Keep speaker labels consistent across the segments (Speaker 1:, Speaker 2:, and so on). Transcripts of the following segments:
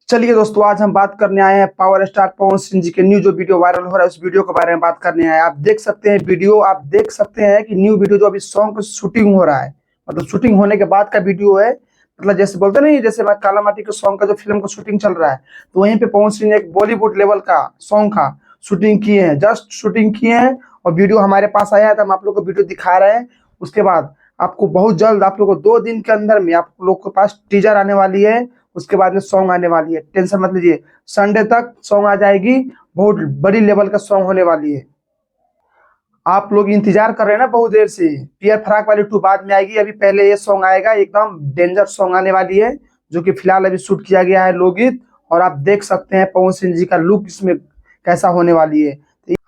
Speaker 1: चलिए दोस्तों, आज हम बात करने आए हैं पावर स्टार पवन सिंह जी के न्यू जो वीडियो वायरल हो रहा है उस वीडियो के बारे में बात करने आए हैं। आप देख सकते हैं वीडियो, आप देख सकते हैं कि न्यू वीडियो जो अभी सॉन्ग की शूटिंग हो रहा है, मतलब शूटिंग होने के बाद का वीडियो है। मतलब जैसे बोलते नहीं, जैसे काला माटी के सॉन्ग का जो फिल्म का शूटिंग चल रहा है, तो वहीं पे पवन सिंह ने एक बॉलीवुड लेवल का सॉन्ग का शूटिंग किए हैं, जस्ट शूटिंग किए हैं। और वीडियो हमारे पास आया है तो हम आप लोग को वीडियो दिखा रहे हैं। उसके बाद आपको बहुत जल्द, आप लोग को 2 दिन के अंदर में आप लोग के पास टीजर आने वाली है। उसके बाद में सॉन्ग आने वाली है, टेंशन मत लीजिए, संडे तक सॉन्ग आ जाएगी। बहुत बड़ी लेवल का सॉन्ग होने वाली है। आप लोग इंतजार कर रहे हैं ना बहुत देर से। पियर फराक वाली 2 बाद में आएगी, अभी पहले ये सॉन्ग आएगा, एकदम डेंजर सॉन्ग आने वाली है, जो कि फिलहाल अभी शूट किया गया है लोकगीत। और आप देख सकते हैं पवन सिंह जी का लुक इसमें कैसा होने वाली है।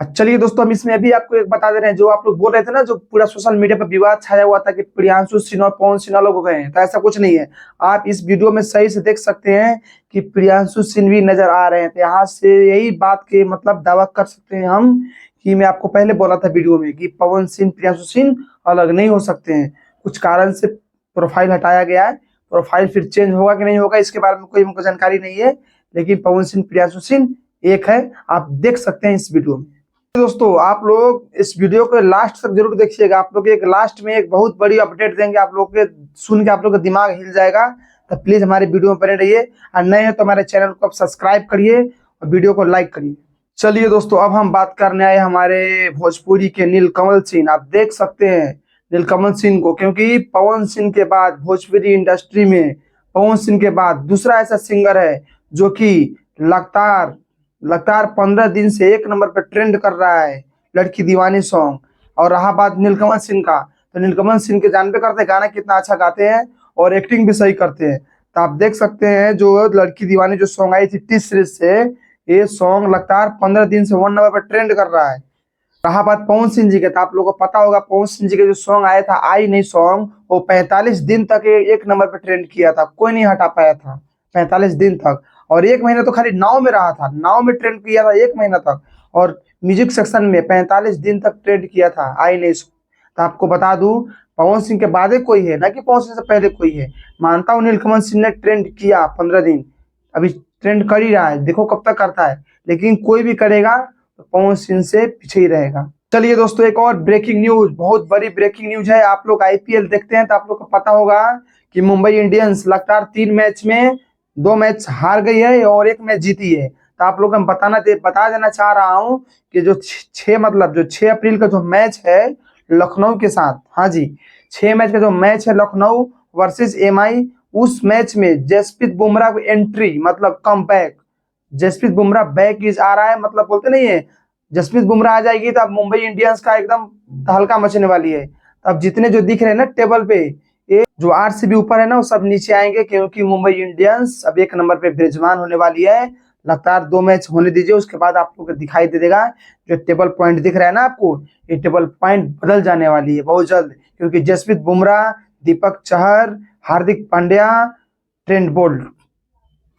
Speaker 1: चलिए दोस्तों, हम इसमें अभी आपको एक बता दे रहे हैं, जो आप लोग बोल रहे थे ना, जो पूरा सोशल मीडिया पर विवाद छाया हुआ था कि प्रियांशु सिंह और पवन सिंह अलग हो गए हैं, तो ऐसा कुछ नहीं है। आप इस वीडियो में सही से देख सकते हैं कि प्रियांशु सिंह भी नजर आ रहे हैं। तो यहाँ से यही बात के मतलब दावा कर सकते हैं हम कि मैं आपको पहले बोला था वीडियो में कि पवन सिंह प्रियांशु सिंह अलग नहीं हो सकते हैं। कुछ कारण से प्रोफाइल हटाया गया है, प्रोफाइल फिर चेंज होगा कि नहीं होगा इसके बारे में कोई हमको जानकारी नहीं है, लेकिन पवन सिंह प्रियांशु सिंह एक है, आप देख सकते हैं इस वीडियो में। दोस्तों, आप लोग इस वीडियो को लास्ट तक जरूर देखिएगा। आप लोग एक लास्ट में एक बहुत बड़ी अपडेट देंगे, आप लोग के सुन के आप लोग का दिमाग हिल जाएगा। तो प्लीज हमारे वीडियो में बने रहिए, और नए हैं तो हमारे चैनल को आप सब्सक्राइब करिए और वीडियो को लाइक करिए। चलिए दोस्तों, अब हम बात करने आए हमारे भोजपुरी के नीलकमल सिंह। आप देख सकते हैं नीलकमल सिंह को, क्योंकि पवन सिंह के बाद भोजपुरी इंडस्ट्री में पवन सिंह के बाद दूसरा ऐसा सिंगर है जो कि लगातार लगातार 15 दिन से 1 नंबर पर ट्रेंड कर रहा है, लड़की दीवानी सॉन्ग। और रहा बात नीलकमल सिंह का, तो नीलकमल सिंह के जानबे करते हैं गाना कितना अच्छा गाते हैं और एक्टिंग भी सही करते हैं। तो आप देख सकते हैं जो लड़की दीवानी जो सॉन्ग आई थी टी सीरीज से, ये सॉन्ग लगातार 15 दिन से 1 नंबर पर ट्रेंड कर रहा है। रहा बात पवन सिंह जी के, तो आप लोगों को पता होगा पवन सिंह जी के जो सॉन्ग आया था आई नहीं सॉन्ग, वो 45 दिन तक 1 नंबर पर ट्रेंड किया था, कोई नहीं हटा पाया था 45 दिन तक। और 1 महीना तो खाली नाव में रहा था, नाव में ट्रेंड किया था 1 महीना तक। और म्यूजिक सेक्शन में 45 दिन तक ट्रेंड किया था आई नहीं सॉन्ग। तो आपको बता दूं, पवन सिंह के बाद कोई है ना कि पवन सिंह से पहले कोई है। मानता हूँ नीलकमल सिंह ने ट्रेंड किया 15 दिन, अभी ट्रेंड कर ही रहा है, देखो कब तक करता है। लेकिन कोई भी करेगा तो पवन सिंह से पीछे ही रहेगा। चलिए दोस्तों, एक और ब्रेकिंग न्यूज, बहुत बड़ी ब्रेकिंग न्यूज है। आप लोग आईपीएल देखते हैं तो आप लोग को पता होगा कि मुंबई इंडियंस लगातार 3 मैच में 2 मैच हार गई है और 1 मैच जीती है। तो आप लोग को हम बता देना चाह रहा हूँ कि जो 6 अप्रैल का जो मैच है लखनऊ के साथ, हाँ जी, 6 मैच का जो मैच है लखनऊ वर्सेस एमआई, उस मैच में जसप्रीत बुमराह की एंट्री, मतलब come back, Jasprit Bumrah back is आ रहा है, मतलब बोलते नहीं है, जसप्रीत बुमराह आ जाएगी तो अब मुंबई इंडियंस का एकदम तहलका मचने वाली है। अब जितने जो दिख रहे हैं ना टेबल पे, ये जो आरसीबी ऊपर है ना, वो सब नीचे आएंगे, क्योंकि मुंबई इंडियंस अब 1 नंबर पे विराजमान होने वाली है। लगातार 2 मैच होने दीजिए, उसके बाद आपको दिखाई दे देगा जो टेबल पॉइंट दिख रहा है ना आपको, ये टेबल पॉइंट बदल जाने वाली है बहुत जल्द, क्योंकि Jasprit Bumrah, Deepak Chahar, Hardik Pandya, Trent Boult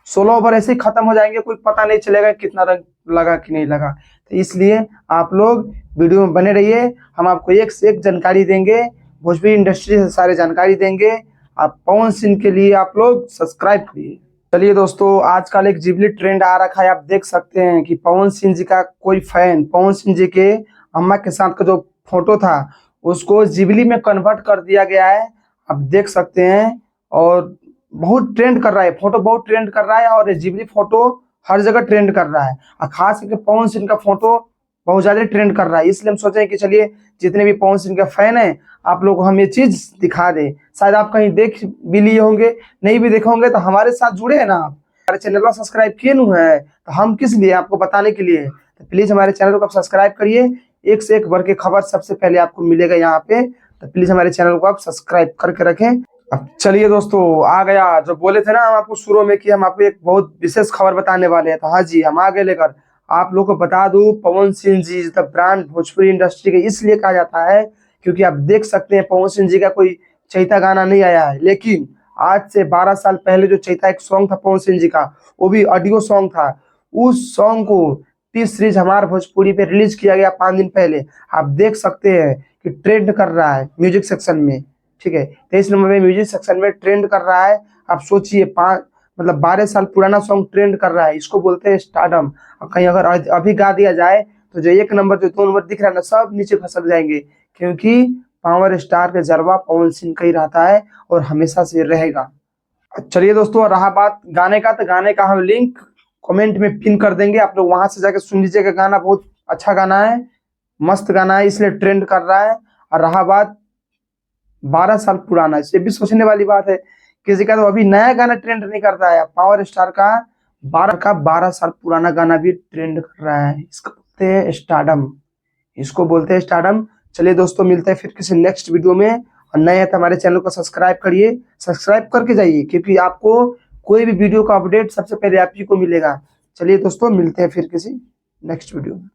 Speaker 1: 16 over ऐसे ही खत्म हो जाएंगे, कोई पता नहीं चलेगा कितना रन लगा कि नहीं लगा। तो इसलिए आप लोग वीडियो में बने रहिए, हम आपको एक से एक जानकारी देंगे, भोजपुरी इंडस्ट्री से सारे जानकारी देंगे। आप पवन सिंह के लिए आप लोग सब्सक्राइब करिए। चलिए दोस्तों, आजकल एक जिबली ट्रेंड आ रखा है। आप देख सकते हैं कि पवन सिंह जी का कोई फैन पवन सिंह जी के अम्मा के साथ का जो फोटो था उसको जिबली में कन्वर्ट कर दिया गया है, आप देख सकते हैं। और बहुत ट्रेंड कर रहा है फोटो, बहुत ट्रेंड कर रहा है, और जिबली फोटो हर जगह ट्रेंड कर रहा है, और खास करके पवन सिंह का फोटो बहुत ज्यादा ट्रेंड कर रहा है। इसलिए हम सोचे कि चलिए जितने भी पवन सिंह के फैन हैं आप लोग हम ये चीज दिखा दें। शायद आप कहीं देख भी लिए होंगे, नहीं भी देखे होंगे, तो हमारे साथ जुड़े हैं ना, आप हमारे चैनल को सब्सक्राइब किए नहीं है तो हम किस लिए, आपको बताने के लिए। तो प्लीज हमारे चैनल को आप सब्सक्राइब करिए, एक से एक बढ़ के खबर सबसे पहले आपको मिलेगा यहाँ पे। तो प्लीज हमारे चैनल को आप सब्सक्राइब करके रखें। अब चलिए दोस्तों, आ गया जो बोले थे ना हम आपको शुरू में कि हम आपको एक बहुत विशेष खबर बताने वाले हैं, तो हाँ जी, हम आगे लेकर आप लोग को बता दूं, Pawan Singh ji the brand Bhojpuri industry के इसलिए कहा जाता है क्योंकि आप देख सकते हैं पवन सिंह जी का कोई चैता गाना नहीं आया है, लेकिन आज से 12 साल पहले जो चैता एक सॉन्ग था पवन सिंह जी का, वो भी ऑडियो सॉन्ग था। उस सॉन्ग को टी सीरीज हमारे भोजपुरी पे रिलीज किया गया 5 दिन पहले। आप देख सकते हैं कि ट्रेंड कर रहा है म्यूजिक सेक्शन में, ठीक है, 23 नंबर में म्यूजिक सेक्शन में ट्रेंड कर रहा है। आप सोचिए, मतलब 12 साल पुराना सॉन्ग ट्रेंड कर रहा है, इसको बोलते हैं स्टारडम। और कहीं अगर अभी गा दिया जाए तो जो 1 नंबर जो 2 नंबर दिख रहा है ना, सब नीचे खसक जाएंगे, क्योंकि पावर स्टार का जलवा पवन सिंह का ही रहता है और हमेशा से रहेगा। चलिए दोस्तों, रहा बात गाने का, तो गाने का हम लिंक कमेंट में पिन कर देंगे, आप लोग वहां से जाके सुन लीजिएगा। गाना बहुत अच्छा गाना है, मस्त गाना है, इसलिए ट्रेंड कर रहा है। और रहा बात 12 साल पुराना, ये भी सोचने वाली बात है, किसी का तो अभी नया गाना ट्रेंड नहीं करता है, पावर स्टार का 12 साल पुराना गाना भी ट्रेंड कर रहा है। इसको बोलते हैं स्टारडम, इसको बोलते हैं स्टारडम। चलिए दोस्तों, मिलते हैं फिर किसी नेक्स्ट वीडियो में। और नए हैं तो हमारे चैनल को सब्सक्राइब करिए, सब्सक्राइब करके जाइए, क्योंकि आपको कोई भी वीडियो का अपडेट सबसे पहले आप ही को मिलेगा। चलिए दोस्तों, मिलते हैं फिर किसी नेक्स्ट वीडियो में।